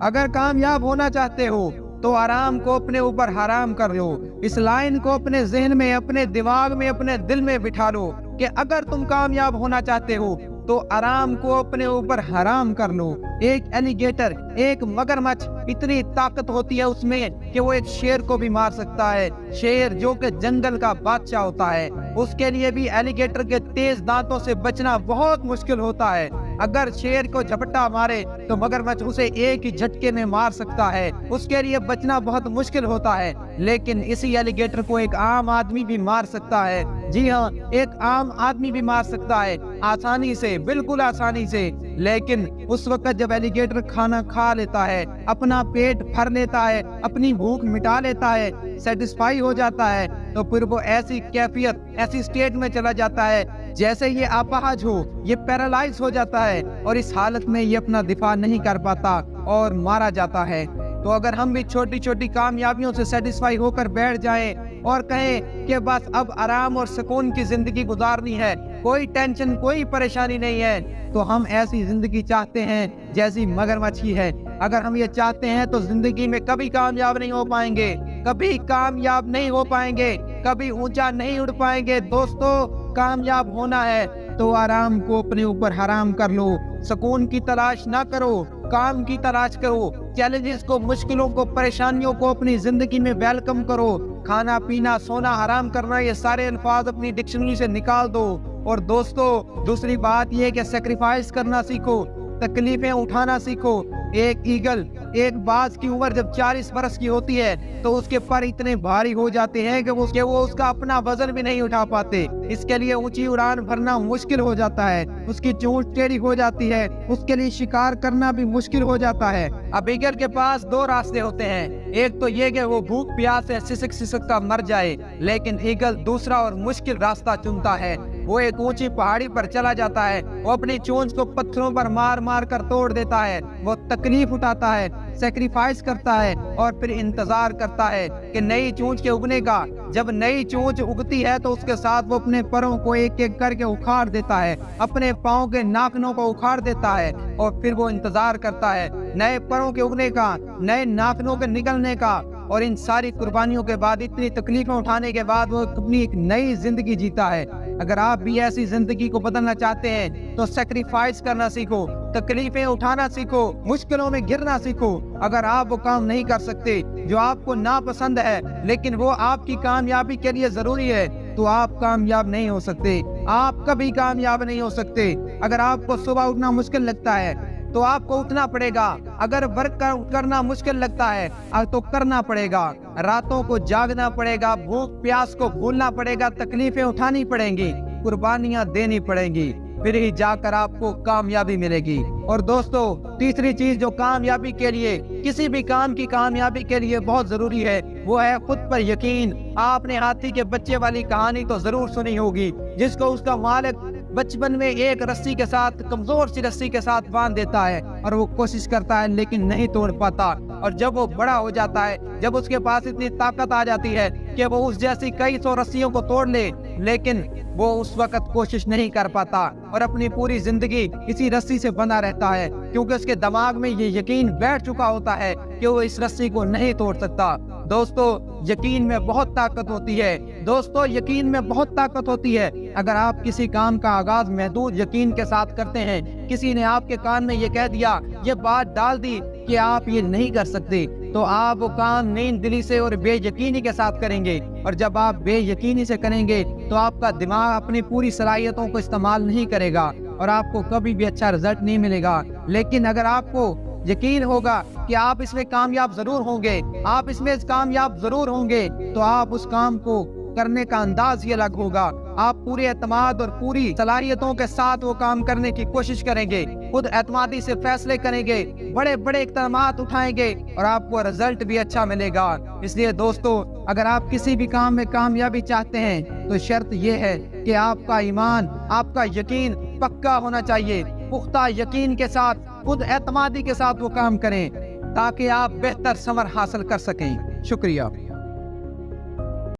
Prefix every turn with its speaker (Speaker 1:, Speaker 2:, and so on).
Speaker 1: اگر کامیاب ہونا چاہتے ہو تو آرام کو اپنے اوپر حرام کر لو۔ اس لائن کو اپنے ذہن میں، اپنے دماغ میں، اپنے دل میں بٹھا لو کہ اگر تم کامیاب ہونا چاہتے ہو تو آرام کو اپنے اوپر حرام کر لو۔ ایک ایلیگیٹر، ایک مگرمچھ، اتنی طاقت ہوتی ہے اس میں کہ وہ ایک شیر کو بھی مار سکتا ہے۔ شیر جو کہ جنگل کا بادشاہ ہوتا ہے، اس کے لیے بھی ایلیگیٹر کے تیز دانتوں سے بچنا بہت مشکل ہوتا ہے۔ اگر شیر کو جھپٹا مارے تو مگرمچھ اسے ایک ہی جھٹکے میں مار سکتا ہے، اس کے لیے بچنا بہت مشکل ہوتا ہے۔ لیکن اسی ایلیگیٹر کو ایک عام آدمی بھی مار سکتا ہے۔ جی ہاں، ایک عام آدمی بھی مار سکتا ہے، آسانی سے، بالکل آسانی سے۔ لیکن اس وقت جب ایلیگیٹر کھانا کھا لیتا ہے، اپنا پیٹ بھر لیتا ہے، اپنی بھوک مٹا لیتا ہے، سیٹسفائی ہو جاتا ہے، تو پھر وہ ایسی کیفیت، ایسی سٹیٹ میں چلا جاتا ہے جیسے یہ اپاہج ہو، یہ پیرالائز ہو جاتا ہے، اور اس حالت میں یہ اپنا دفاع نہیں کر پاتا اور مارا جاتا ہے۔ تو اگر ہم بھی چھوٹی چھوٹی کامیابیوں سے سیٹسفائی ہو کر بیٹھ جائیں اور کہیں کہ بس اب آرام اور سکون کی زندگی گزارنی ہے، کوئی ٹینشن، کوئی پریشانی نہیں ہے، تو ہم ایسی زندگی چاہتے ہیں جیسی مگرمچھ کی ہے۔ اگر ہم یہ چاہتے ہیں تو زندگی میں کبھی کامیاب نہیں ہو پائیں گے، کبھی کامیاب نہیں ہو پائیں گے، کبھی اونچا نہیں اڑ پائیں گے۔ دوستو، کامیاب ہونا ہے تو آرام کو اپنے اوپر حرام کر لو، سکون کی تلاش نہ کرو، کام کی تلاش کرو، چیلنجز کو، مشکلوں کو، پریشانیوں کو اپنی زندگی میں ویلکم کرو۔ کھانا پینا، سونا، حرام کرنا، یہ سارے الفاظ اپنی ڈکشنری سے نکال دو۔ اور دوستو، دوسری بات یہ کہ سیکریفائس کرنا سیکھو، تکلیفیں اٹھانا سیکھو۔ ایک ایگل، ایک باز کی عمر جب 40 برس کی ہوتی ہے تو اس کے پر اتنے بھاری ہو جاتے ہیں کہ وہ اس کا اپنا وزن بھی نہیں اٹھا پاتے۔ اس کے لیے اونچی اڑان بھرنا مشکل ہو جاتا ہے، اس کی چونچ ٹیڑھی ہو جاتی ہے، اس کے لیے شکار کرنا بھی مشکل ہو جاتا ہے۔ اب ایگل کے پاس دو راستے ہوتے ہیں، ایک تو یہ کہ وہ بھوک پیاس سے سسک سسک کا مر جائے، لیکن ایگل دوسرا اور مشکل راستہ چنتا ہے۔ وہ ایک اونچی پہاڑی پر چلا جاتا ہے، وہ اپنی چونچ کو پتھروں پر مار مار کر توڑ دیتا ہے، وہ تکلیف اٹھاتا ہے، سیکریفائس کرتا ہے، اور پھر انتظار کرتا ہے کہ نئی چونچ کے اگنے کا۔ جب نئی چونچ اگتی ہے تو اس کے ساتھ وہ اپنے پروں کو ایک ایک کر کے اکھاڑ دیتا ہے، اپنے پاؤں کے ناخنوں کو اکھاڑ دیتا ہے، اور پھر وہ انتظار کرتا ہے نئے پروں کے اگنے کا، نئے ناخنوں کے نکلنے کا۔ اور ان ساری قربانیوں کے بعد، اتنی تکلیفیں اٹھانے کے بعد، وہ اپنی ایک نئی زندگی جیتا ہے۔ اگر آپ بھی ایسی زندگی کو بدلنا چاہتے ہیں تو سیکریفائس کرنا سیکھو، تکلیفیں اٹھانا سیکھو، مشکلوں میں گرنا سیکھو۔ اگر آپ وہ کام نہیں کر سکتے جو آپ کو ناپسند ہے لیکن وہ آپ کی کامیابی کے لیے ضروری ہے، تو آپ کامیاب نہیں ہو سکتے، آپ کبھی کامیاب نہیں ہو سکتے۔ اگر آپ کو صبح اٹھنا مشکل لگتا ہے تو آپ کو اٹھنا پڑے گا، اگر ورک کرنا مشکل لگتا ہے تو کرنا پڑے گا، راتوں کو جاگنا پڑے گا، بھوک پیاس کو بھولنا پڑے گا، تکلیفیں اٹھانی پڑیں گی، قربانیاں دینی پڑیں گی، پھر ہی جا کر آپ کو کامیابی ملے گی۔ اور دوستو، تیسری چیز جو کامیابی کے لیے، کسی بھی کام کی کامیابی کے لیے بہت ضروری ہے، وہ ہے خود پر یقین۔ آپ نے ہاتھی کے بچے والی کہانی تو ضرور سنی ہوگی، جس کو اس کا مالک بچپن میں ایک رسی کے ساتھ، کمزور سی رسی کے ساتھ باندھ دیتا ہے، اور وہ کوشش کرتا ہے لیکن نہیں توڑ پاتا۔ اور جب وہ بڑا ہو جاتا ہے، جب اس کے پاس اتنی طاقت آ جاتی ہے کہ وہ اس جیسی کئی سو رسیوں کو توڑ لے، لیکن وہ اس وقت کوشش نہیں کر پاتا اور اپنی پوری زندگی اسی رسی سے بندھا رہتا ہے، کیونکہ اس کے دماغ میں یہ یقین بیٹھ چکا ہوتا ہے کہ وہ اس رسی کو نہیں توڑ سکتا۔ دوستو، یقین میں بہت طاقت ہوتی ہے، دوستو یقین میں بہت طاقت ہوتی ہے۔ اگر آپ کسی کام کا آغاز محدود یقین کے ساتھ کرتے ہیں، کسی نے آپ کے کان میں یہ کہہ دیا، یہ بات ڈال دی کہ آپ یہ نہیں کر سکتے، تو آپ وہ کام نیند دلی سے اور بے یقینی کے ساتھ کریں گے، اور جب آپ بے یقینی سے کریں گے تو آپ کا دماغ اپنی پوری صلاحیتوں کو استعمال نہیں کرے گا اور آپ کو کبھی بھی اچھا رزلٹ نہیں ملے گا۔ لیکن اگر آپ کو یقین ہوگا کہ آپ اس میں کامیاب ضرور ہوں گے، آپ اس میں کامیاب ضرور ہوں گے، تو آپ اس کام کو کرنے کا انداز ہی الگ ہوگا۔ آپ پورے اعتماد اور پوری صلاحیتوں کے ساتھ وہ کام کرنے کی کوشش کریں گے، خود اعتمادی سے فیصلے کریں گے، بڑے بڑے اقدامات اٹھائیں گے، اور آپ کو رزلٹ بھی اچھا ملے گا۔ اس لیے دوستو، اگر آپ کسی بھی کام میں کامیابی چاہتے ہیں تو شرط یہ ہے کہ آپ کا ایمان، آپ کا یقین پکا ہونا چاہیے۔ پختہ یقین کے ساتھ، خود اعتمادی کے ساتھ وہ کام کریں تاکہ آپ بہتر ثمر حاصل کر سکیں۔ شکریہ۔